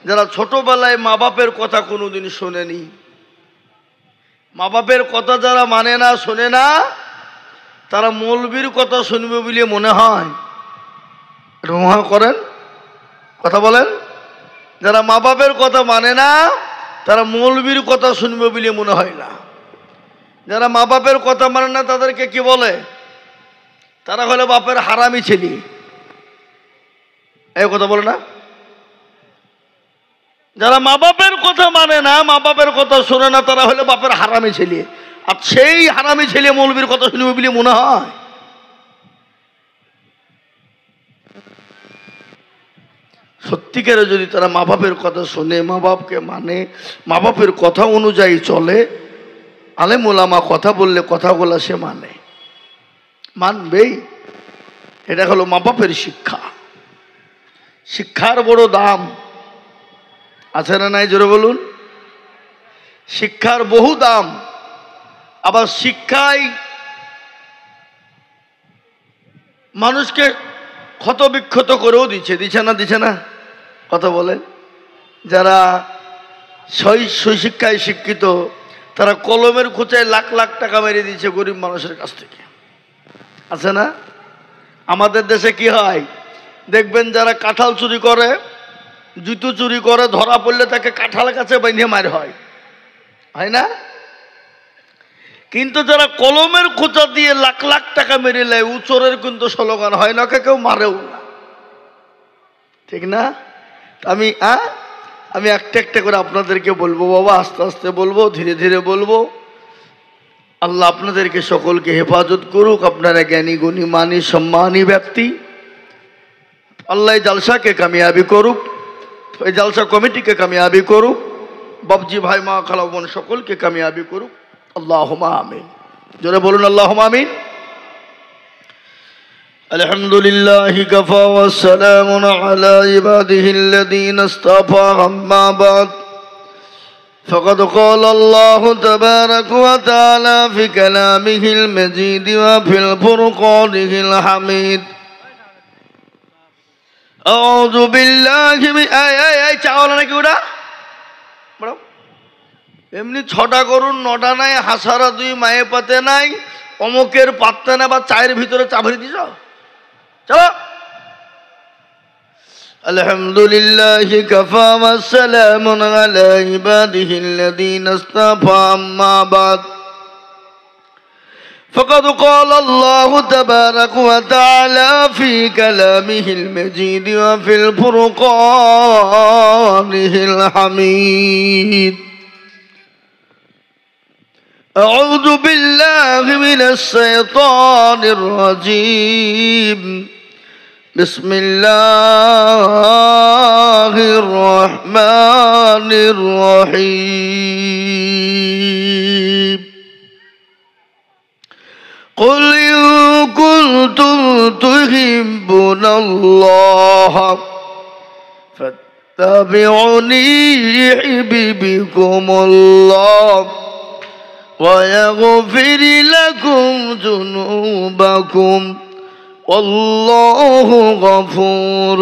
যারা ছোটবেলায় মা বাপের কথা কোনোদিন শোনেনি, মা বাপের কথা যারা মানে না, শোনে না, তারা মৌলবীর কথা শুনবে বলে মনে হয়। রোহা করেন, কথা বলেন। যারা মা বাপের কথা মানে না, তারা মৌলবীর কথা শুনবে বলে মনে হয় না। যারা মা বাপের কথা মানে না, তাদেরকে কি বলে? তারা হলো বাপের হারামি ছেলে। এই কথা বলে না? যারা মা বাপের কথা মানে না, মা বাপের কথা শোনে না, তারা হলো বাপের হারামি ছেলে। আর সেই হারামি ছেলে মৌলবীর কথা শুনবে বলে মনে হয়। সত্যিকারে যদি তারা মা বাপের কথা শোনে, মা বাপকে মানে, মা বাপের কথা অনুযায়ী চলে, আলেম ওলামা কথা বললে কথাগুলো সে মানে, মানবেই। এটা হলো মা বাপের শিক্ষা। শিক্ষার বড় দাম আছে না নাই? জোরে বলুন। শিক্ষার বহু দাম। আবার শিক্ষায় মানুষকে ক্ষত বিক্ষত করেও দিচ্ছে না? কথা বলেন। যারা সুশিক্ষায় শিক্ষিত, তারা কলমের খোঁচায় লাখ লাখ টাকা মেরে দিচ্ছে গরিব মানুষের কাছ থেকে, আছে না? আমাদের দেশে কি হয় দেখবেন, যারা কাঁঠাল চুরি করে, জুতো চুরি করে, ধরা পড়লে তাকে কাঁঠাল কাছে বেঁধে মার হয় না? কিন্তু যারা কলমের খোঁচা দিয়ে লাখ লাখ টাকা মেরে নেয়, উচরের কিন্তু স্লোগান হয় না, কেউ মারেও না, ঠিক না? আমি একটা একটা করে আপনাদেরকে বলবো বাবা, আস্তে আস্তে বলবো, ধীরে ধীরে বলবো। আল্লাহ আপনাদেরকে সকলকে হেফাজত করুক। আপনারা জ্ঞানী গুণী মানী সম্মানী ব্যক্তি। আল্লাহ এই জালসাকে কামিয়াবি করুক, এই জালসা কমিটিকে কামিয়াবি করুক, বাবজি ভাই মা খালা বোন সকলকে কামিয়াবি করুক। আল্লাহুম্মা আমিন। জোরে বলুন আল্লাহুম্মা আমিন। আলহামদুলিল্লাহি কাফা ওয়া সালামুন আলা ইবাদিহিল্লাযীনা ইসতাফা, আম্মা বাদ। فقد قال الله تبارك وتعالى في كلامه المجيد وفي الفرقان الحميد. أعوذ بالله من চাওয়ালা নাকি ওটা এমনি 6টা গরুর 9টা নাই, হাসারা 2 মায়ে পাতে নাই, অমুকের পাত্তা না, বা চায়ের ভিতরে চা ভরে দিছ। চলো। আলহামদুলিল্লাহি কাফা ওয়া সালামুন আলা ইবাদিহিল্লাযীনা ইসতাফা, আম্মা বাদ। فقد قال الله تبارك وتعالى في كلامه المجيد وفي الفرقان الحميد. أعوذ بالله من الشيطان الرجيم. بسم الله الرحمن الرحيم. قل إن كنتم تحبون الله فاتبعوني يحببكم الله ويغفر لكم ذنوبكم والله غفور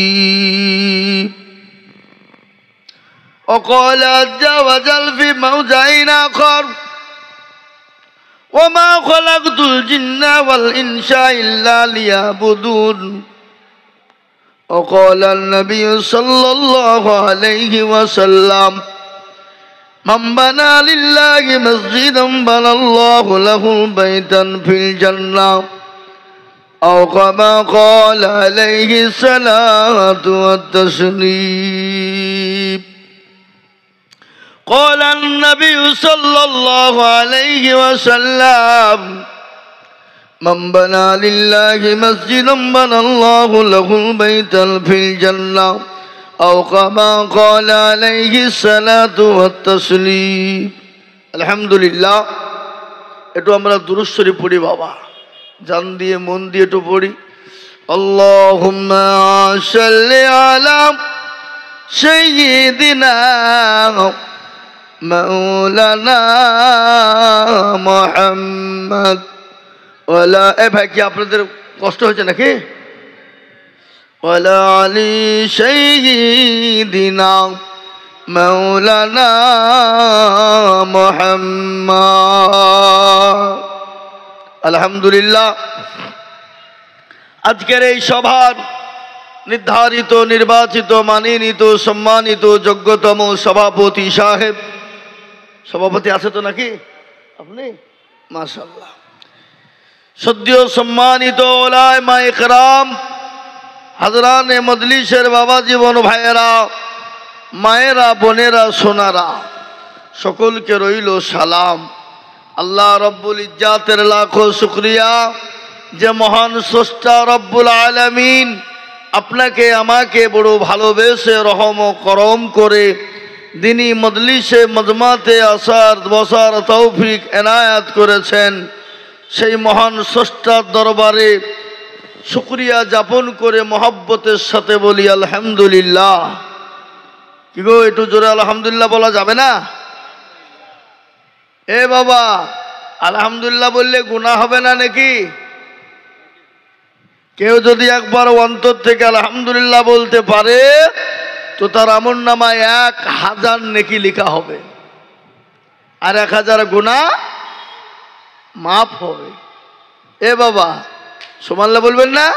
رحيم. وقال عز وجل في موضع آخر: وما خلقت الجن والإنس إلا ليعبدون. وقال النبي صلى الله عليه وسلم: من بنى لله مسجدا بنى الله له بيتا في الجنة، أو كما قال عليه الصلاة والتسليم. قال النبي صلى الله عليه وسلم: من بنى لله مسجدا بنى الله له بيتا في الجنة، أو كما قال عليه الصلاة والتسليم. আলহামদুলিল্লাহ। একটু আমরা দুরূদ শরীফ পড়ি বাবা, জান দিয়ে মন দিয়ে একটু পড়ি। আল্লাহুম্মা সাল্লি আলা সাইয়্যিদিনা মাওলানা মুহাম্মদ ওয়ালা। ভাই কি আপনাদের কষ্ট হয়েছে নাকি? ওয়ালা আলি সাইয়্যিদিনা মাওলানা মুহাম্মদ। আলহামদুলিল্লাহ, আজকের এই সভার নির্ধারিত, নির্বাচিত, মানিনীত, সম্মানিত, যোগ্যতম সভাপতি সাহেব, সভাপতি আছে তো নাকি আপনি? মাশাআল্লাহ। সদ্য সম্মানিত ওলামা ইকরাম, হাজরানে মজলিসের বাবা জীবন ভাইয়েরা, মায়েরা, বোনেরা, সোনারা, সকলকে রইল সালাম। আল্লাহ রব্বুল ইজ্জাতের লাখো শুকরিয়া যে মহান স্রষ্টা রব্বুল আলামিন আপনাকে আমাকে বড় ভালোবেসে রহম ও করম করে দিনী মজলিসে মজমাতে আসার বসার তৌফিক এনায়াত করেছেন। সেই মহান স্রষ্টার দরবারে শুকরিয়া যাপন করে মহব্বতের সাথে বলি আলহামদুলিল্লাহ। কি গো, একটু জোরে আলহামদুলিল্লাহ বলা যাবে না? এ বাবা, আলহামদুলিল্লাহ বললে গুনাহ হবে না নাকি? কেউ যদি একবার অন্তর থেকে আলহামদুলিল্লাহ বলতে পারে তো তার আমলনামায় 1000 নেকি লেখা হবে আর 1000 গুনাহ মাফ হবে। এ বাবা, সুবহানাল্লাহ বলবেন না?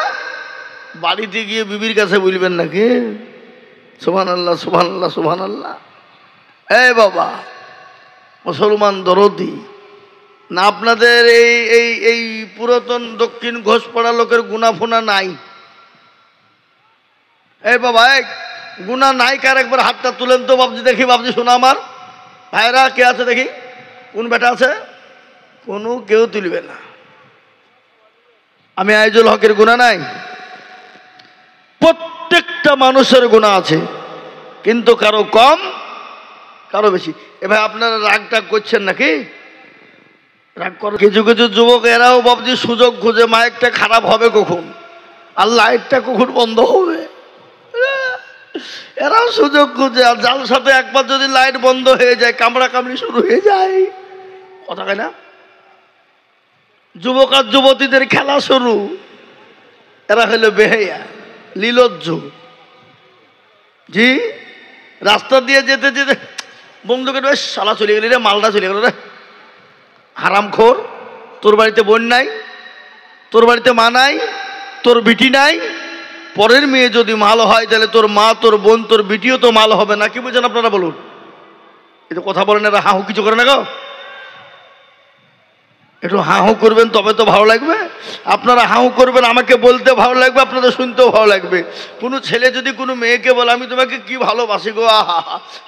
বাড়িতে গিয়ে বিবির কাছে বলবেন নাকি সুবহানাল্লাহ, সুবহানাল্লাহ, সুবহানাল্লাহ? এ বাবা, মুসলমান দরদি না, আপনাদের এই এই এই পুরাতন দক্ষিণ ঘোষপাড়া লোকের গুনাহ ফোনা নাই? এই বাবা, এক গুনাহ নাই কার? একবার হাতটা তুলেন তো বাবজি, দেখি বাবজি, শোনা আমার ভাইরা, কে আছে দেখি? কোন বেটা আছে? কোনো কেউ তুলবে না। আমি আইজুল হকের গুনাহ নাই? প্রত্যেকটা মানুষের গুনাহ আছে, কিন্তু কারো কম কারো বেশি। এ ভাই, আপনারা রাগ টাগ করছেন নাকি? রাগ কর। কিছু কিছু যুবক এরাও বাবজি সুযোগ খুঁজে, মাইকটা খারাপ হবে কখন আর লাইটটা কখন বন্ধ হবে, এরাও সুযোগ খুঁজে। আর যার সাথে একবার যদি লাইট বন্ধ হয়ে যায় কামড়া কামড়ি শুরু হয়ে যায়, কথা কয় না? যুবক আর যুবতীদের খেলা শুরু। এরা হলো বেহায়া, লীলজ্জ। জি, রাস্তা দিয়ে যেতে যেতে বন্ধুকে, বেশ শালা চলে গেলি রে, মালটা চলে গেল রে, হারামখোর, তোর বাড়িতে বোন নাই, তোর বাড়িতে মা নাই, তোর বিটি নাই। পরের মেয়ে যদি মাল হয় তাহলে তোর মা, তোর বোন, তোর বিটিও তো মাল হবে না। কি বুঝেন আপনারা বলুন? এই তো কথা বলেন, এরা হাহু কিছু করে না গো। একটু হাহু করবেন তবে তো ভালো লাগবে। আপনারা হাহু করবেন, আমাকে বলতে ভালো লাগবে, আপনাদের শুনতেও ভালো লাগবে। কোনো ছেলে যদি কোনো মেয়েকে বলে আমি তোমাকে কি ভালোবাসি গো, আহা,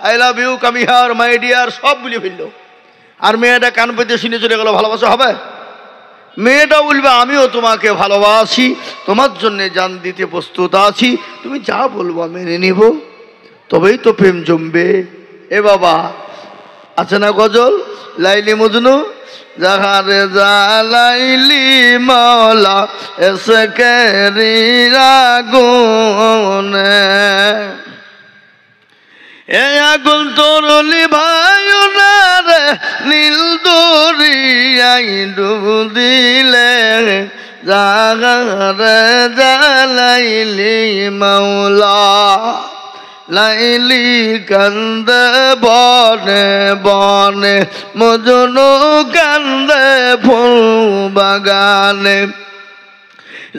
I love you, come here, my dear, সব বলে ফেললো, আর মেয়েটা কান পেতে শুনে চলে গেল, ভালোবাসা হবে? মেয়েটা বলবে আমিও তোমাকে ভালোবাসি, তোমার জন্য জান দিতে প্রস্তুত আছি, তুমি যা বলবো মেনে নিব, তবেই তো প্রেম জমবে। এ বাবা, আছে না গজল, লাইলি মজনু, যাহারে জালাইলি মাওলা এসকেরি আগুনে, এ আগুন তরলি ভাইও না রে, নীল দরিয়াই ডুব দিলে, যাহারে জালাইলি মাওলা। লাইলি কান্দে বনে বনে, মজনু কান্দে ফুল বাগানে,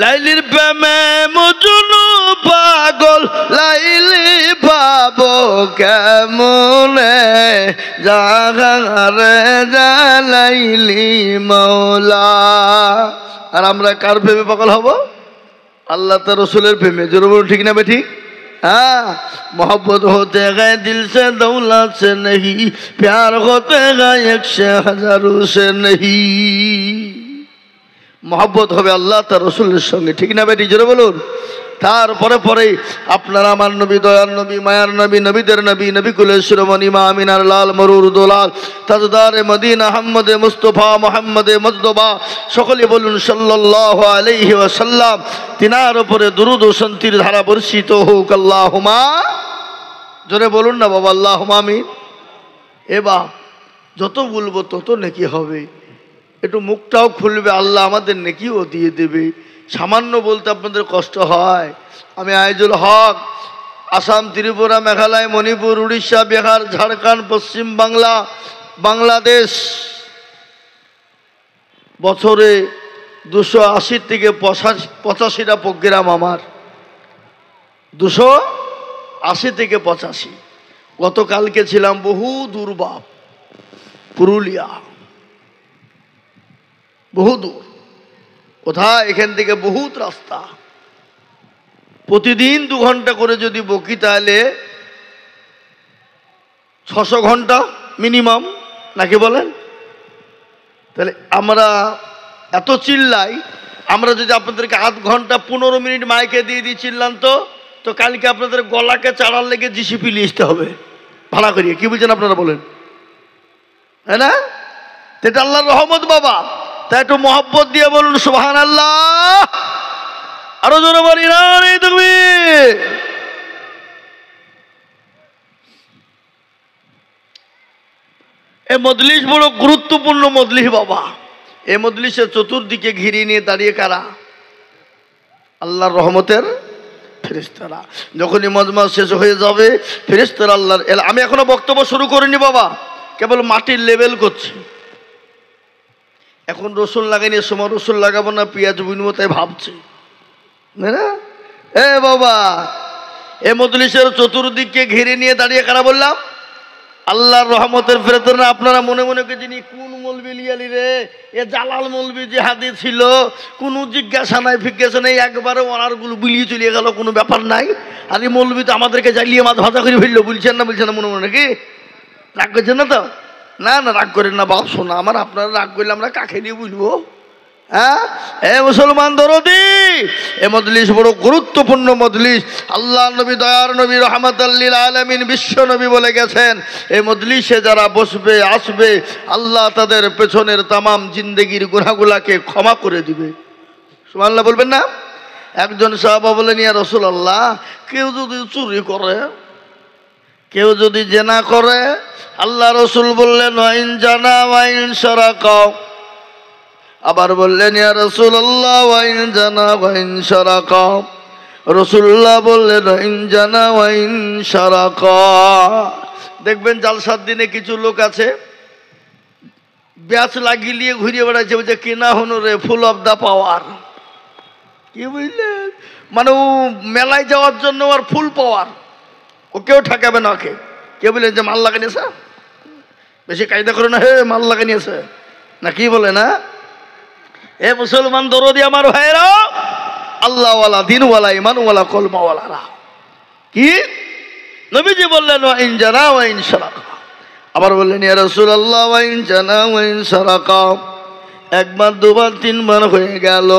লাইলির প্রেমে মজনু পাগল, লাইলি পাবো কেমনে, যাহারে জালাইলি মাওলা। আর আমরা কার প্রেমে পাগল হব? আল্লাহ তার রসুলের প্রেমে। জোরে বলুন ঠিক না বেঠিক? हाँ, मोहब्बत होते गए दिल से दौलत से नहीं, प्यार होते गए 100,000 से नहीं। मोहब्बत হবে আল্লাহ তার রাসূলের সঙ্গে, ঠিক না বেটি? জোরে বলুন। তারপরে পরে আপনারা আমার নবী, দয়ার নবী, মায়ার নবী, নবীদের নবী, নবী কুলের শিরোমণি মা আমিনার লাল মরুর দোলাল তাজদারে মদিনা আহমদে মুস্তফা মোহাম্মদে মজদবা, সকলে বলুন সাল্লাল্লাহু আলাইহি ওয়াসাল্লাম। তিনার উপরে দুরূদ ও শান্তির ধারা বর্ষিত হোক। আল্লাহুম্মা, জোরে বলুন না বাবা, আল্লাহুম্মা আমিন। এবার যত বলবো তত নেকি হবে, একটু মুখটাও খুলবে, আল্লাহ আমাদের নেকিও দিয়ে দেবে। সামান্য বলতে আপনাদের কষ্ট হয়। আমি আইজুল হক, আসাম, ত্রিপুরা, মেঘালয়, মণিপুর, উড়িষ্যা, বিহার, ঝাড়খণ্ড, পশ্চিম বাংলা, বাংলাদেশ বছরে 280 থেকে 85টা প্রোগ্রাম আমার, 280 থেকে 85। গতকালকে ছিলাম বহু দূরবাপ, পুরুলিয়া, বহু দূর, কোথায় এখান থেকে বহুত রাস্তা। প্রতিদিন 2 ঘন্টা করে যদি বকি তাহলে 600 ঘন্টা মিনিমাম, নাকি বলেন? তাহলে আমরা এত চিল্লাই, আমরা যদি আপনাদেরকে আধ ঘন্টা 15 মিনিট মাইকে দিয়ে দিই চিল্লান তো কালকে আপনাদের গলাকে চাড়ার লেগে জিসিপি নিয়ে আসতে হবে ভাড়া করিয়ে। কি বলছেন আপনারা বলেন, হ্যাঁ না? এটা আল্লাহর রহমত বাবা। তাই একটু মহব্বত দিয়ে বলুন সুবহানাল্লাহ। আরো জোরে বলি না তুমি। এই মজলিস বড় গুরুত্বপূর্ণ মজলিস বাবা। এই মজলিসের চতুর্দিকে ঘিরে নিয়ে দাঁড়িয়ে কারা? আল্লাহর রহমতের ফেরেশতারা। যখনই মজমা শেষ হয়ে যাবে ফেরেশতারা আল্লাহর, আমি এখনো বক্তব্য শুরু করিনি বাবা, কেবল মাটির লেভেল করছি। এখন রসুন লাগাইনি, সময় রসুন লাগাবো না পেঁয়াজ বুনবো তাই ভাবছি না। এ বাবা, এ মজলিসের চতুর্দিককে ঘিরে নিয়ে দাঁড়িয়ে কারা বললাম? আল্লাহর রহমতের ফেরেশতারা। আপনারা মনে মনে যিনি কোন মৌলবি লিয়ালি রে, এ জালাল মৌলবি যে হাদি ছিল, কোনো জিজ্ঞাসা নাই ফিজ্ঞাসা নেই, একবারে অনারগুলো বিলিয়ে চলে গেল, কোনো ব্যাপার নাই। আর এই মৌলবি তো আমাদেরকে জ্বালিয়ে মাছ ভাজা করে ফেললো, বলছেন না মনে মনে নাকি? রাগ করছেন না তো? না না, রাগ করেন না বাপ, শোনা আমার। আপনারা রাগ করলে আমরা কাকে নিয়ে বুঝবো? হ্যাঁ, এ মুসলমান দরদি, এ মজলিস বড় গুরুত্বপূর্ণ মজলিস। আল্লাহ নবী, দয়ার নবী, রহমাতাল লিল আলামিন, বিশ্ব নবী বলে গেছেন, এই মজলিসে যারা বসবে আসবে আল্লাহ তাদের পেছনের তামাম জিন্দেগির গুনাহগুলাকে ক্ষমা করে দিবে। সুবহানাল্লাহ বলবেন না? একজন সাহাবা বলেন, ইয়া রাসূলুল্লাহ, কেউ যদি চুরি করে, কেউ যদি জেনা করে, আল্লাহ রসুল বললেন ওয়াইন জানা ওয়াইন সারাকা। আবার বললেন ইয়া রাসূলুল্লাহ ওয়াইন জানা ওয়াইন সারাকা। রাসূলুল্লাহ বললেন ওয়াইন জানা ওয়াইন সারাকা। দেখবেন জালসার দিনে কিছু লোক আছে ব্যাচ লাগিয়ে ঘুরিয়ে বেড়াচ্ছে, বলছে কেনা হনো রে ফুল অফ দ্য পাওয়ার। কি বুঝলেন? মানে ও মেলায় যাওয়ার জন্য আর ফুল পাওয়ার, ও কেউ ঠেকাবে না ওকে। কে বললেন যে মাল লাগা নিয়েছে, বেশি কায়দা করে না, হে মাল লাগা নিয়েছে না, কি বলে না? এ মুসলমান দরদি আমার ভাইরা, আল্লাহওয়ালা, দিনওয়ালা, ইমানওয়ালা, কলমাওয়ালারা, কি নবীজি বললেন ওয়াইন জানা ওয়াইন সারাকা। আবার বললেন ইয়া রাসূলুল্লাহ ওয়াইন জানা ওয়াইন সারাকা। একবার, দুবার, 3 বার হয়ে গেল।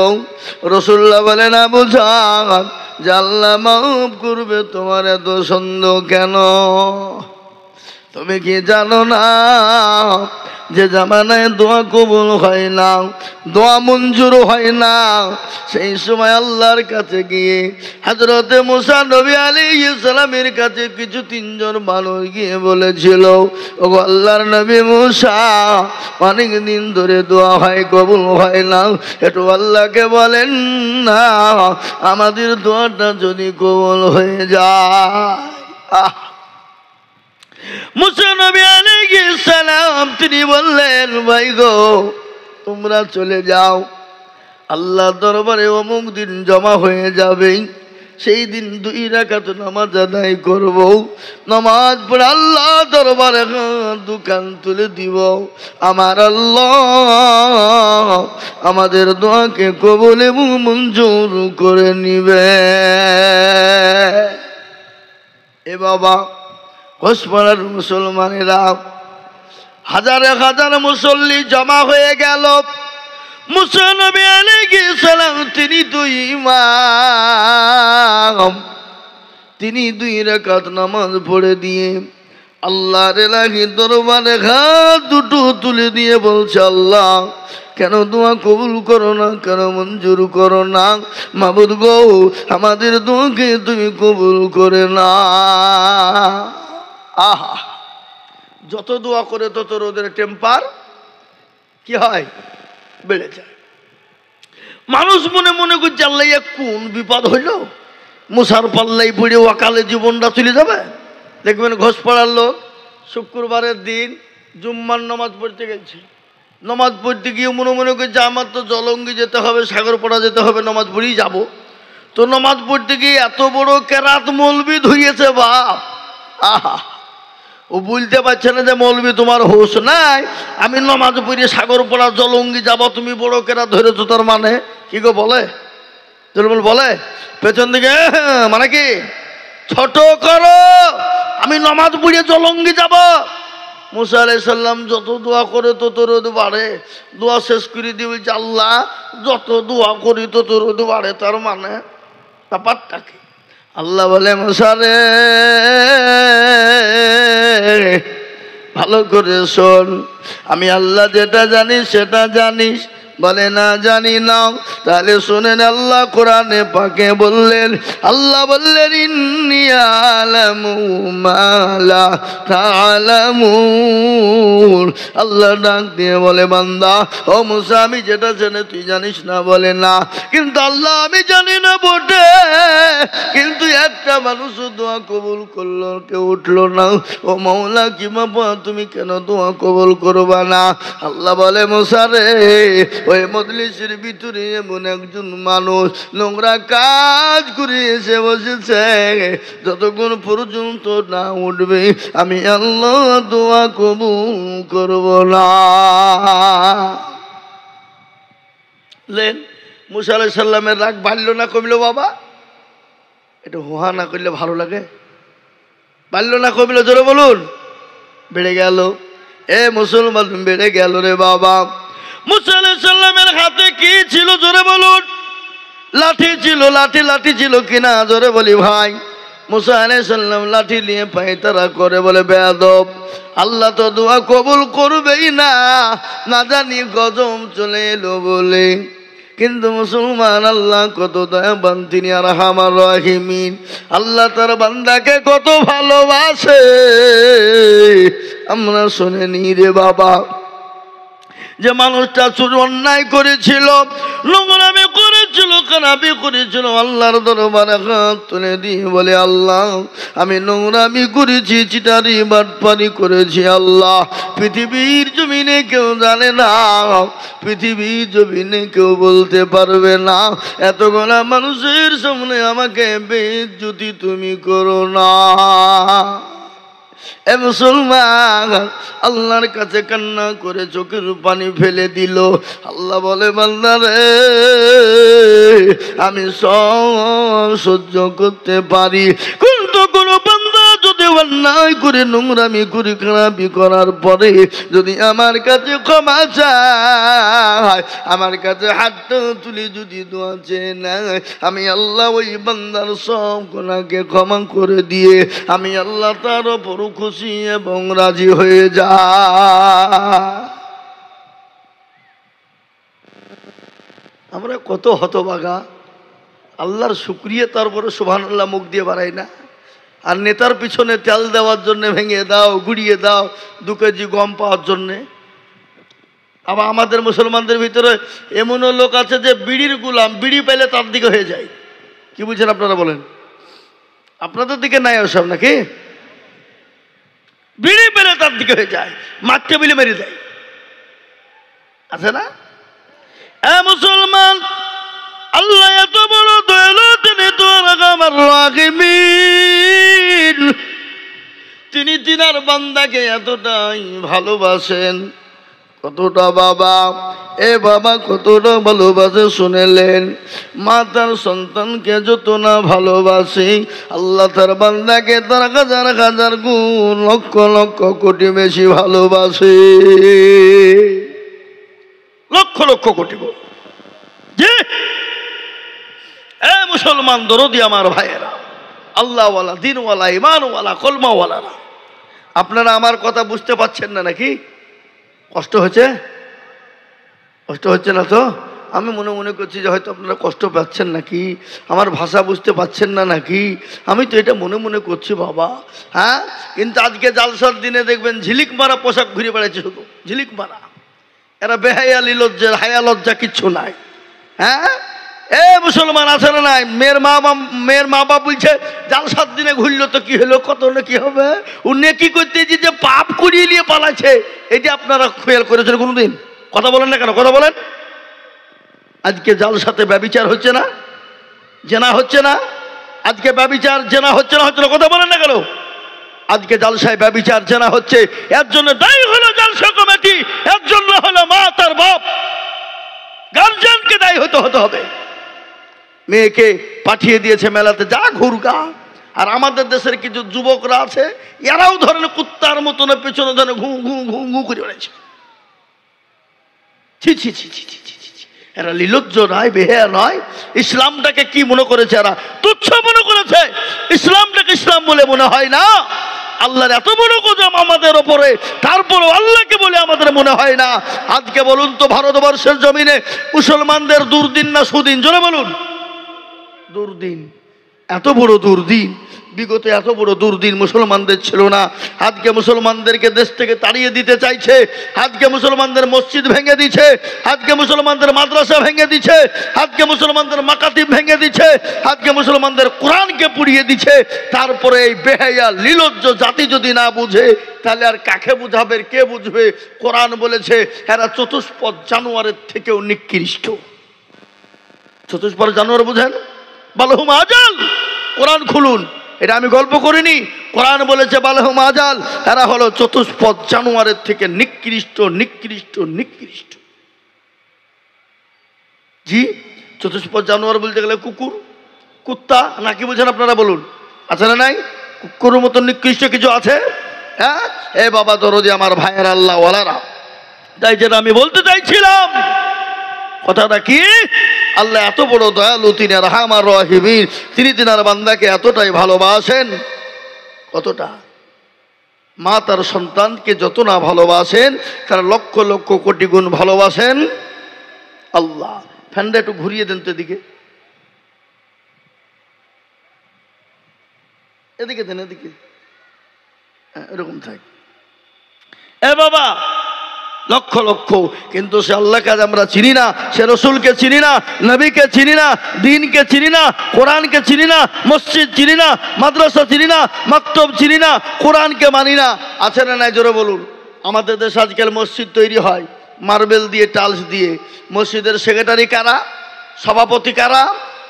রাসূলুল্লাহ বলেন আবু জাহল, যে আল্লাহ মাফ করবে, তোমার এত সন্দেহ কেন? তুমি কি জানো না যে জামানায় দোয়া কবুল হয় না, দোয়া মঞ্জুর হয় না? সেই সময় আল্লাহর কাছে গিয়ে হযরতে মুসা নবী আলাইহিস সালামের কাছে কিছু 3 জন মানুষ গিয়ে বলেছিল, ওগো আল্লাহর নবী মুসা, অনেক দিন ধরে দোয়া হয় কবুল হয় না, একটু আল্লাহকে বলেন না আমাদের দোয়াটা যদি কবুল হয়ে যায়। মুসা নবী আলাইহিস সালাম তিনি বললেন, ভাই গো, তোমরা চলে যাও, আল্লাহ দরবারে অমুক দিন জমা হয়ে যাবে, সেই দিন 2 রাকাত নামাজ আদায় করব, নামাজ পড়ে আল্লাহ দরবারে দোকান তুলে দিব, আমার আল্লাহ আমাদের দোয়াকে কবুল এবং মঞ্জুর করে নিবে। এ বাবা, ঘোষপাড়ার মুসলমানেরা, হাজারে হাজার মুসল্লি জমা হয়ে গেল। মুসা নবী আলাইহিস সালাম তিনি 2 ইমাম, তিনি 2 রাকাত নামাজ পড়ে দিয়ে আল্লাহর এলাহি দরবারে হাত দুটো তুলে দিয়ে বলছে, আল্লাহ কেন দোয়া কবুল করো না, কেন মঞ্জুর করো না? মাবুদ গো, আমাদের দোয়াকে তুমি কবুল করে না। আহা, যত দোয়া করে তত ওদের টেম্পার কি হয়, বেড়ে যায়। মানুষ মনে মনে করছে আল্লাহ কোন বিপদ হইল, মুসার পাল্লাই পড়ে অকালে জীবনটা চলে যাবে। দেখবেন ঘোষপাড়ার লোক শুক্রবারের দিন জুম্মার নামাজ পড়তে গেছে, নামাজ পড়তে গিয়ে মনে মনে করছে আমার তো জলঙ্গি যেতে হবে, সাগরপাড়া যেতে হবে, নামাজ পড়েই যাব। তো নামাজ পড়তে গিয়ে এত বড় কেরাত মৌলবি ধুইয়েছে বাপ, আহা, ও বলতে পারছে না যে মৌলবি তোমার হোশ নাই, আমি নামাজ পড়ে সাগরপাড়া জলঙ্গি যাব, তুমি বড় কেরাত ধরেছো, তার মানে কি গো বলে বলে পেছন দিকে মানে কি ছোট করো, আমি নামাজ পড়ে জলঙ্গি যাব। মুসা আলাইহিস সালাম যত দোয়া করে তত রোদ বাড়ে, দোয়া শেষ করে দিয়ে বলছে আল্লাহ যত দোয়া করি তত রোদ বাড়ে, তার মানে ব্যাপারটা কি? আল্লাহ বলে মুসা রে ভালো করে শোন, আমি আল্লাহ যেটা জানি সেটা জানিস, বলে না জানি না। তাহলে শোনেন আল্লাহ কোরআনে পাকে বললেন, আল্লাহ বললেন ইন্নী আ'লামু মা লা তা'লামুন। আল্লাহ ডাক দিয়ে বলে বান্দা ও মুসা আমি যেটা জানি তুই জানিস না, বলে না কিন্তু আল্লাহ আমি জানি না বটে, কিন্তু একটা মানুষ দোয়া কবুল করলো, কেউ উঠলো না, ও মাওলা কি বাবা তুমি কেন দোয়া কবুল করবা না? আল্লাহ বলে মুসা রে ওই মজলিসের ভিতরে এমন একজন মানুষ নোংরা কাজ করে এসে বসেছে, যতক্ষণ পর্যন্ত না উঠবে আমি আল্লাহ দোয়া কবুল করব না। লেন মুসা আলাইহিস সালামের রাগ বাড়লো না কমলো বাবা? এটা হোহা না করলে ভালো লাগে? বাড়লো না কমলো? জোরে বলুন। বেড়ে গেল। এ মুসলমান বেড়ে গেল রে বাবা। মুসা আলাইহিস সালামের হাতে কি ছিল জোরে বলুন? লাঠি ছিল। লাঠি ছিল কিনা জোরে বলি ভাই? মুসা আলাইহিস সালাম লাঠি নিয়ে পায়তারা করে বলে বেয়াদব, আল্লাহ তো দোয়া কবুল করবেই না, না জানি গজব চলে এলো বলে। কিন্তু মুসলমান আল্লাহ কত দয়াবান, তিনি আরহামার রাহিমিন। আল্লাহ তার বান্দাকে কত ভালোবাসে আমরা শুনিনি রে বাবা। যে মানুষটা চুর অন্যায় করেছিল, নোংরামি করেছিল, খারাপি করেছিল, আল্লাহর দরবারে হাত তুলে দিয়ে বলে আল্লাহ আমি নোংরামি করেছি, চিটারি বাটপারি করেছি, আল্লাহ পৃথিবীর জমিনে কেউ জানে না, পৃথিবীর জমিনে কেউ বলতে পারবে না, এতগুলা মানুষের সামনে আমাকে বেইজ্জতি তুমি করো না। এ মুসলমান আল্লাহর কাছে কান্না করে চোখের পানি ফেলে দিল। আল্লাহ বলে বান্দা রে আমি সব সহ্য করতে পারি, কিন্তু কোনো বান্দা যদি অন্যায় করে নোংরামি করে খারাপি করার পরে যদি আমার কাছে ক্ষমা চায়, আমার কাছে হাত তুলে যদি দোয়া চেয়ে নেয়, আমি আল্লাহ ওই বান্দার সব গুনাহকে ক্ষমা করে দিয়ে আমি আল্লাহ তার উপর খুশি এবং রাজি হয়ে যা। আমরা কত হতভাগা, আল্লাহর শুকরিয়া তারপরে সুবহানাল্লাহ মুখ দিয়ে বাড়াই না। আর নেতার পিছনে তেল দেওয়ার জন্য ভেঙে দাও, গুড়িয়ে দাও 2 কেজি গম পাওয়ার জন্যে। আবার আমাদের মুসলমানদের ভিতরে এমনও লোক আছে যে বিড়ির গুলাম, বিড়ি পেলে তার দিকে হয়ে যায়। কি বুঝছেন আপনারা বলেন? আপনাদের দিকে নাই ওসব নাকি? বিড়ি পেলে তার দিকে হয়ে যায়, মারতে বিলে মেরে দেয়, আছে না? এ মুসলমান আল্লাহ এত বড় দয়ালু, তিনি তো আরহামার রাহিমিন। তিনি তিনার বান্দাকে এতটাই ভালোবাসেন, কতটা বাবা, এ বাবা কতটা ভালোবাসে শুনেলেন। মা তার সন্তানকে যত না ভালোবাসে, আল্লাহ তার বান্দাকে তার হাজার হাজার গুণ, লক্ষ লক্ষ কোটি বেশি ভালোবাসে, লক্ষ লক্ষ কোটি গুণ। জি এ মুসলমান দরদি আমার ভাইয়েরা, আল্লাহওয়ালা, দিনওয়ালা, ইমানওয়ালা, কলমাওয়ালারা, আপনারা আমার কথা বুঝতে পারছেন না নাকি? কষ্ট হচ্ছে? কষ্ট হচ্ছে না তো? আমি মনে মনে করছি যে হয়তো আপনারা কষ্ট পাচ্ছেন নাকি, আমার ভাষা বুঝতে পাচ্ছেন না নাকি, আমি তো এটা মনে মনে করছি বাবা। হ্যাঁ, কিন্তু আজকে জালসার দিনে দেখবেন ঝিলিক মারা পোশাক ঘুরে বেড়াচ্ছে, শুধু ঝিলিক মারা। এরা বেহায়া লিলজ্জা, হায়া লজ্জা কিচ্ছু নাই। হ্যাঁ, এ মুসলমান আছে না নাই? মেয়ের মা বাপ বলছে জাল 7 দিনে ঘুরলো তো কি হলো, কত না কি হবে, উনি কি করতে যে পাপ করিয়ে নিয়ে পালাচ্ছে, এটা আপনারা খেয়াল করেছেন কোনোদিন? কথা বলেন না কেন? কথা বলেন। আজকে জাল সাথে ব্যভিচার হচ্ছে না, জেনা হচ্ছে না? আজকে ব্যভিচার জেনা হচ্ছে না, হচ্ছে না? কথা বলেন না কেন? আজকে জালসায় ব্যভিচার জেনা হচ্ছে, এর জন্য দায়ী হলো জালসা কমিটি, এর জন্য হলো মা তার বাপ, গার্জিয়ানকে দায়ী হতে হবে। মেয়েকে পাঠিয়ে দিয়েছে মেলাতে, যা ঘুরগা। আর আমাদের দেশের কিছু যুবকরা আছে, এরাও ধরেন কুত্তার মতন পেছনে ধরে ঘু ঘু ঘু ঘু করে বেড়াচ্ছে। ছি ছি ছি ছি ছি ছি ছি, এরা লিলজ্জ নয়, বেহেয়া নয়। ইসলামটাকে কি মনে করেছে এরা? তুচ্ছ মনে করেছে। ইসলামটাকে ইসলাম বলে মনে হয় না। আল্লাহর এত বড় গজব আমাদের ওপরে, তারপরেও আল্লাহকে বলে আমাদের মনে হয় না। আজকে বলুন তো, ভারতবর্ষের জমিনে মুসলমানদের দুর্দিন না সুদিন? জোরে বলুন। দুর্দিন, এত বড় দুর্দিন। বিগত এত বড় দুর্দিন মুসলমানদের ছিল না। আজকে মুসলমানদেরকে দেশ থেকে তাড়িয়ে দিতে চাইছে। আজকে মুসলমানদের মসজিদ ভেঙে দিচ্ছে, আজকে মুসলমানদের মাদ্রাসা ভেঙে দিচ্ছে, আজকে মুসলমানদের মাকাতিব ভেঙে দিচ্ছে, আজকে মুসলমানদের কোরআনকে পুড়িয়ে দিচ্ছে। তারপরে এই বেহায়া লিলজ্জ জাতি যদি না বুঝে, তাহলে আর কাকে বুঝাবে? কে বুঝবে? কোরআন বলেছে এরা চতুষ্পদ জানোয়ারের থেকেও নিকৃষ্ট। চতুষ্পদ জানোয়ার বুঝেন? বালহুম আজাল। কোরআন খুলুন, এটা আমি গল্প করিনি, কোরআন বলেছে বালহুম আজাল, এরা হলো চতুষ্পদ জানোয়ারের থেকে নিকৃষ্ট নিকৃষ্ট নিকৃষ্ট। জি, চতুষ্পদ জানোয়ার বলতে গেলে কুকুর, কুত্তা নাকি বুঝেন আপনারা বলুন? আছে না নাই? কুকুরের মতো নিকৃষ্ট কিছু আছে? হ্যাঁ, এ বাবা দরদি আমার ভাইয়ের আল্লাহ ওয়ালারা, তাই যেটা আমি বলতে চাইছিলাম, কথাটা কি? আল্লাহ এত বড় দয়ালু, তিনি রাহমান রহিম, তিনি তিনার বান্দাকে এতটাই ভালোবাসেন। কতটা? মা তার সন্তানকে যত না ভালোবাসেন, তার লক্ষ লক্ষ কোটি গুণ ভালোবাসেন আল্লাহ। ফ্যানটা একটু ঘুরিয়ে দেন তো এদিকে, এদিকে দেন, এদিকে, এরকম থাক। এ বাবা, লক্ষ লক্ষ, কিন্তু সে আল্লাহকে আমরা চিনি না, সে রসুলকে চিনি না, নবীকে চিনি না, দিনকে চিনি না, কোরআনকে চিনি না, মসজিদ চিনি না, মাদ্রাসা চিনি না, মাকতব চিনি না, কোরআনকে মানি না। আছে না নাই? জোরে বলুন। আমাদের দেশে আজকাল মসজিদ তৈরি হয় মার্বেল দিয়ে, টাইলস দিয়ে। মসজিদের সেক্রেটারি কারা? সভাপতি কারা?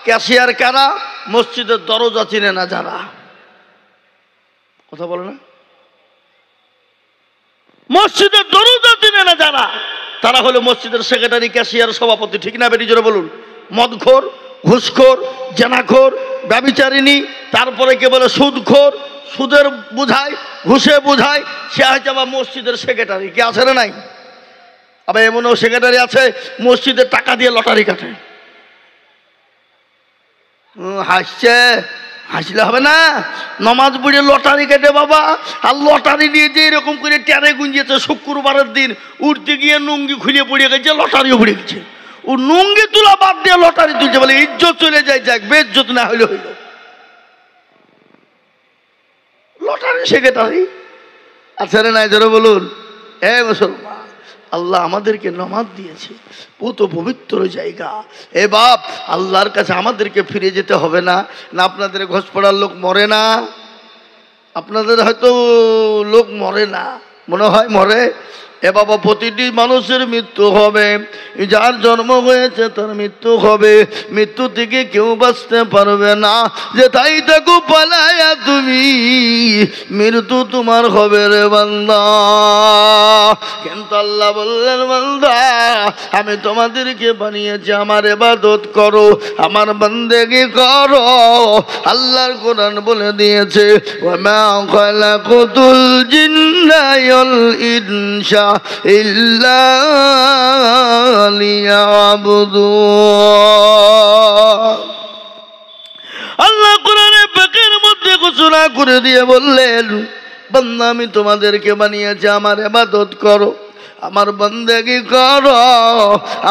ক্যাশিয়ার কারা? মসজিদের দরজা চিনে না যারা। কথা বলে না? মসজিদের দরজা চিনে না যারা, তারা হলো মসজিদের সেক্রেটারি, ক্যাশিয়ার, সভাপতি। ঠিক না বেটি? জোরে বলুন। মদখোর, ঘুষখোর, জেনাখোর, ব্যভিচারিণী, তারপরে কে বলে সুদখোর, সুদের বুঝায়, ঘুষে বুঝায়, সে হচ্ছে আবার মসজিদের সেক্রেটারি। কে আছে না নাই? আবার এমনও সেক্রেটারি আছে মসজিদের টাকা দিয়ে লটারি কাটে। হাসছে, হাসলে হবে না। নমাজ পড়ে লটারি কেটে বাবা, আর লটারি নিয়ে যে এরকম করে টেরে গুঞ্জেছে, শুক্রবারের দিন উঠতে গিয়ে নুঙ্গি খুলে পড়ে গেছে, লটারিও পড়ে গেছে। ও নুঙ্গি তুলা বাদ দিয়ে লটারি তুলছে, বলে ইজ্জত চলে যায়, যাক, বেজ্জত না হইলে হইল। লটারি সেক্রেটারি আছে না নাই? জোরে বলুন। এ মুসলমান, আল্লাহ আমাদেরকে নামাজ দিয়েছে, পুত পবিত্র জায়গা। এ বাপ, আল্লাহর কাছে আমাদেরকে ফিরে যেতে হবে না? না আপনাদের ঘোষপাড়ার লোক মরে না? আপনাদের হয়তো লোক মরে না, মনে হয় মরে। এ বাবা, প্রতিটি মানুষের মৃত্যু হবে, যার জন্ম হয়েছে তার মৃত্যু হবে, মৃত্যু থেকে কেউ বাঁচতে পারবে না। যে তাই তাকে পালায়া তুমি, মৃত্যু তোমার হবে রে বান্দা। কিন্তু আল্লাহ বললেন, বান্দা আমি তোমাদেরকে বানিয়েছি, আমার ইবাদত করো, আমার বান্দেগি করো। আল্লাহর কোরআন বলে দিয়েছে, ওয়া মা খালাকুতুল জিন্না ওয়াল ইনসা ইল্লা লিয়াবুদুন। আল্লাহ কোরআনে পাকের মধ্যে ঘোষণা করে দিয়ে বললেন, বান্দা আমি তোমাদেরকে বানিয়েছি, আমার ইবাদত করো, আমার বন্দেগি করো,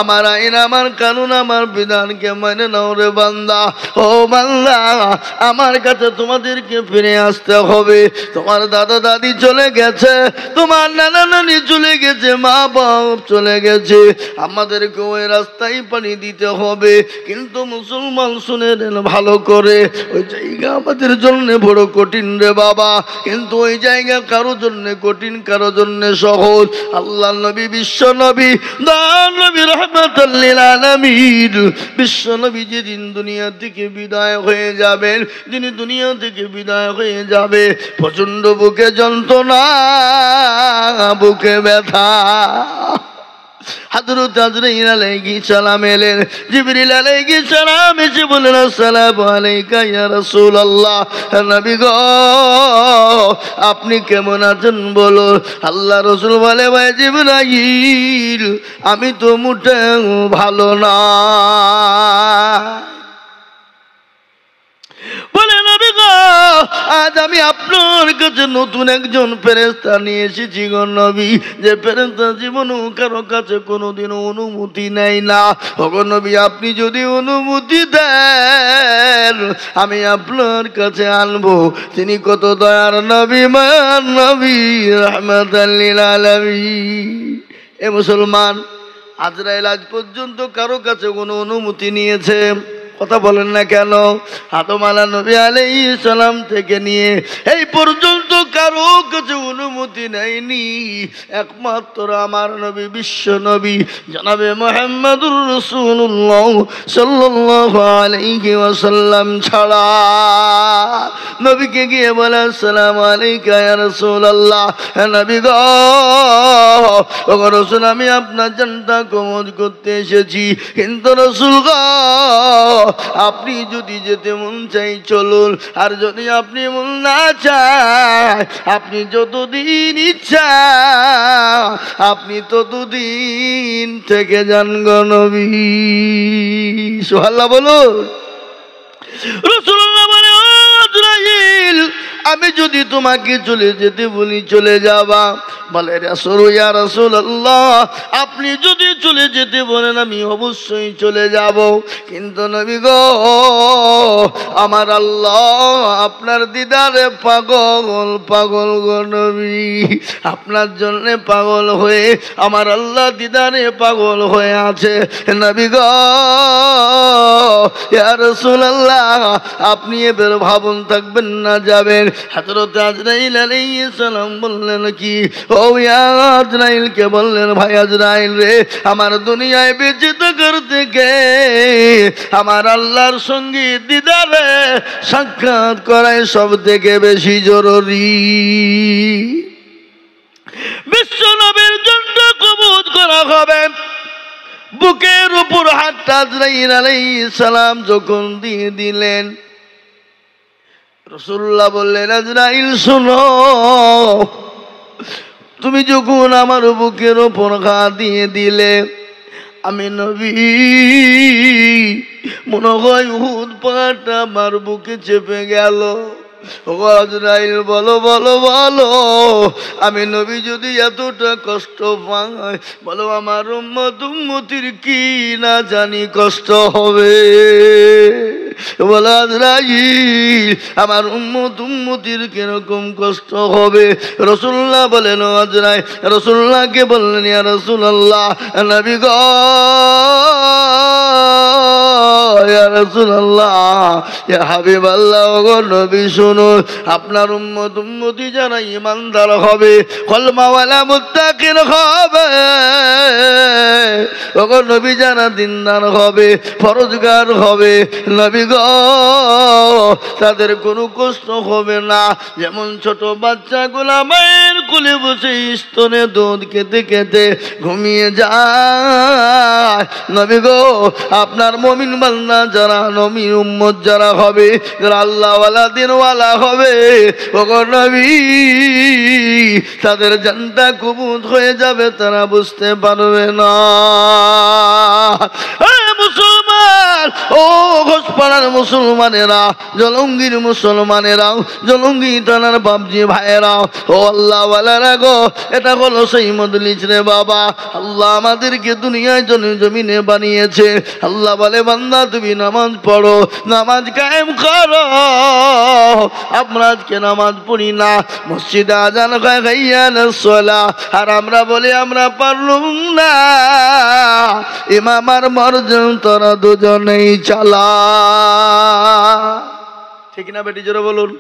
আমার আইন আমার কানুন আমার বিধানকে মেনে নাও রে বান্দা। ও বান্দা, আমার কাছে তোমাদেরকে ফিরে আসতে হবে। তোমার দাদা দাদি চলে গেছে, তোমার নানা নানি চলে গেছে, মা বাপ চলে গেছে, আমাদেরকে ওই রাস্তায় পানি দিতে হবে। কিন্তু মুসলমান শুনে নেন ভালো করে, ওই জায়গা আমাদের জন্য বড় কঠিন রে বাবা। কিন্তু ওই জায়গা কারো জন্য কঠিন, কারো জন্য সহজ। আল্লাহ নবী, বিশ্ব নবী, দয়ার নবী, রাহমাতাল লিল আলামিন, বিশ্ব নবী যেদিন দুনিয়া থেকে বিদায় হয়ে যাবেন, যিনি দুনিয়া থেকে বিদায় হয়ে যাবে, প্রচন্ড বুকে যন্ত্রণা, বুকে ব্যথা। হযরত আজরাইল আলাইহিস সালাম এলেন, জিবরিল আলাইহিস সালাম এসে বললেন, আসসালামু আলাইকা ইয়া রাসূলুল্লাহ, নবী গো আপনি কেমন আছেন বলো। আল্লাহ রাসূল বলে, ভাই জিবরাইল আমি তো মোটেও ভালো না। বলে, নবী গো আজ আমি আপনার কাছে নতুন একজন ফেরেশতা নিয়ে এসেছি গো নবী, যে ফেরেশতা জীবনেও কারো কাছে কোনোদিন অনুমতি নেয় না। ওগো নবী আপনি যদি অনুমতি দেন আমি আপনার কাছে আনবো। তিনি কত দয়ার নবী, মায়ার নবী, রাহমাতাল লিল আলামিন। এ মুসলমান, আজরাইল আজ পর্যন্ত কারো কাছে কোনো অনুমতি নিয়েছে? কথা বলেন না কেন? আদম নবী আলাইহিস সালাম থেকে নিয়ে এই পর্যন্ত কারো কাছে অনুমতি নেয়নি, একমাত্র আমার নবী, বিশ্ব নবী জনাবে মুহাম্মদুর রাসূলুল্লাহ সাল্লাল্লাহু আলাইহি ওয়াসাল্লাম ছাড়া। নবীকে গিয়ে বলে, আসসালামু আলাইকা ইয়া রাসূলুল্লাহ, নবী গো ওগো রাসূল আমি আপনার জানটা কবজ করতে এসেছি, কিন্তু রাসূল গো আপনি যদি যেতে মন চাই চলুন, আর যদি আপনি মন না চায়, আপনি যতদিন ইচ্ছা আপনি ততদিন থেকে যান গো নবী। সুবহানাল্লাহ বলুন। রাসূলুল্লাহ বলে, ও আজরাইল আমি যদি তোমাকে চলে যেতে বলি চলে যাবা? বলে, রাসূল ইয়া রাসূলুল্লাহ আপনি যদি চলে যেতে বলেন আমি অবশ্যই চলে যাব, কিন্তু নবী গো আমার আল্লাহ আপনার দিদারে পাগল, পাগল গো নবী, আপনার জন্য পাগল হয়ে আমার আল্লাহ দিদারে পাগল হয়ে আছে। নবী গো ইয়া রাসূলুল্লাহ আপনি এবার ভাবুন থাকবেন না যাবেন। হযরত আজরাইল আলাইহিস সালাম বললেন কি? ও ইয়া আজরাইল কে বললেন, ভাই আজরাইল রে আমার দুনিয়ায় বেঁচে থাকার থেকে আমার আল্লাহর সঙ্গে দিদারে সাক্ষাৎ করাই সব থেকে বেশি জরুরি। বিশ্ব নবীর জন্য কবুল করা হবে। বুকের উপর হাতটা আজরাইল আলাইহিস সালাম যখন দিয়ে দিলেন, রাসূলুল্লাহ বললেন, আজরাইল শোনো, তুমি যখন আমার বুকের উপর হাত দিয়ে দিলে আমি নবী মনে হয় উহুদ পাহাড়টা আমার বুকে চেপে গেল। ও আজরাইল বলো বলো বলো, আমি নবী যদি এতটা কষ্ট পাই, বলো আমার উম্মত উম্মতির কি না জানি কষ্ট হবে। বলো আজরাইল আমার উম্মত উম্মতির কিরকম কষ্ট হবে? রাসূলুল্লাহ বলেন, আজরাইল রাসূলুল্লাহকে বললেন, ইয়া রাসূলুল্লাহ নবী গো ইয়া রাসূলুল্লাহ ইয়া হাবিবাল্লাহ ওগো নবী শুনুন, আপনার উম্মত উম্মতি যারা ঈমানদার হবে, কলমাওয়ালা মুত্তাকিন হবে, ওগো নবী যারা দিনদার হবে, ফরজগার হবে, নবী গো তাদের কোনো কষ্ট হবে না। যেমন ছোট বাচ্চাগুলা মায়ের কোলে বসে স্তনে দুধ খেতে খেতে ঘুমিয়ে যায়, নবী গো আপনার মুমিন বান্দা যারা নবী উম্মত যারা হবে, যারা আল্লাহওয়ালা দিনওয়ালা হবে, ওগো নবী তাদের জানটা কবুল হয়ে যাবে, তারা বুঝতে পারবে না। মুসলমান ও ঘোষপাড়ার মুসলমানেরা, জলঙ্গির মুসলমানেরা, জলঙ্গি থানার বাবজি ভাইয়েরা, ও আল্লাহ ওয়ালারা গো, এটা হলো সেই মজলিস রে বাবা। আল্লাহ আমাদেরকে দুনিয়ায় জমিনে বানিয়েছে। আল্লাহ বলে বান্দা তুমি নামাজ পড়ো, নামাজ কায়েম করো। আমরা আজকে নামাজ পড়ি না, মসজিদে আজান হয় গাইয়ানাস সালাহ, আর আমরা বলি আমরা পারলুম না, ইমাম আর মরজন তোরা দুজনেই চালা। ঠিক না বেটি, জোরে বলুন।